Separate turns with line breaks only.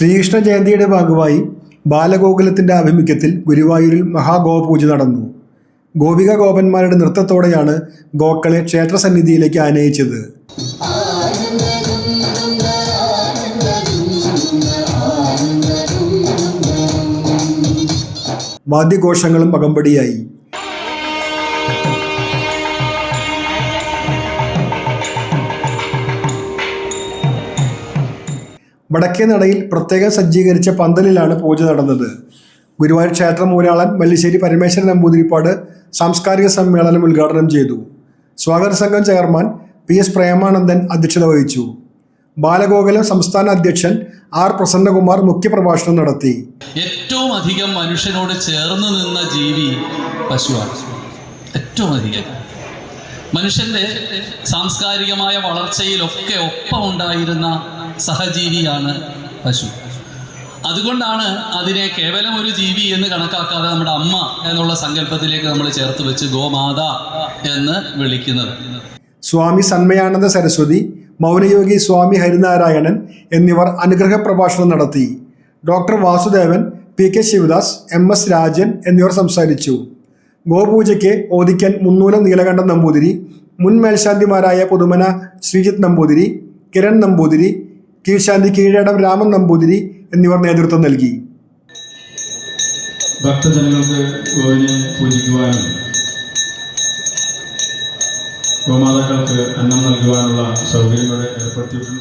ശ്രീകൃഷ്ണ ജയന്തിയുടെ ഭാഗമായി ബാലഗോകുലത്തിൻ്റെ ആഭിമുഖ്യത്തിൽ ഗുരുവായൂരിൽ മഹാഗോപൂജ നടന്നു. ഗോപിക ഗോപന്മാരുടെ നൃത്തത്തോടെയാണ് ഗോക്കളെ ക്ഷേത്രസന്നിധിയിലേക്ക് ആനയിച്ചത്. വാദ്യഘോഷങ്ങളും അകമ്പടിയായി. വടക്കേ നടയിൽ പ്രത്യേകം സജ്ജീകരിച്ച പന്തലിലാണ് പൂജ നടന്നത്. ഗുരുവായൂർ ക്ഷേത്രം ഊരാളൻ മല്ലിശ്ശേരി പരമേശ്വരൻ നമ്പൂതിരിപ്പാട് സാംസ്കാരിക സമ്മേളനം ഉദ്ഘാടനം ചെയ്തു. സ്വാഗത സംഘം ചെയർമാൻ PS പ്രേമാനന്ദൻ അധ്യക്ഷത വഹിച്ചു. ബാലഗോകുലം സംസ്ഥാന അധ്യക്ഷൻ R പ്രസന്നകുമാർ മുഖ്യപ്രഭാഷണം നടത്തി.
ഏറ്റവും അധികം മനുഷ്യനോട് ചേർന്ന് നിന്ന ജീവി പശുവാണ്. ഏറ്റവും അധികം മനുഷ്യൻ്റെ സാംസ്കാരികമായ വളർച്ചയിലൊക്കെ ഒപ്പം ഉണ്ടായിരുന്ന സഹജീവിയാണ് പശു. അതുകൊണ്ടാണ് അതിനെ കേവലം ഒരു ജീവി എന്ന് കണക്കാക്കാതെ നമ്മുടെ അമ്മ എന്നുള്ള സങ്കല്പത്തിലേക്ക് നമ്മൾ ചേർത്ത് വെച്ച് ഗോമാത എന്ന് വിളിക്കുന്നത്.
സ്വാമി സന്മയാനന്ദ സരസ്വതി, മൗനയോഗി സ്വാമി ഹരിനാരായണൻ എന്നിവർ അനുഗ്രഹ പ്രഭാഷണം നടത്തി. Doctor Vasudevan, PK Sivadas, MS Rajan എന്നിവർ സംസാരിച്ചു. ഗോപൂജയ്ക്ക് ഓദിക്കൻ മുന്നൂലം നീലകണ്ഠൻ നമ്പൂതിരി, മുൻ മേൽശാന്തിമാരായ പുതുമന ശ്രീജിത്ത് നമ്പൂതിരി, കിരൺ നമ്പൂതിരി, കീഴ്ശാന്തി കീഴടം രാമൻ നമ്പൂതിരി എന്നിവർ നേതൃത്വം നൽകി.
ഭക്തജനങ്ങൾക്ക് ഗോവിനെ പൂജിക്കുവാനും ഗോമാതാക്കൾക്ക് അന്നം നൽകുവാനുള്ള സൗകര്യങ്ങൾ ഏർപ്പെടുത്തിയിട്ടുണ്ട്.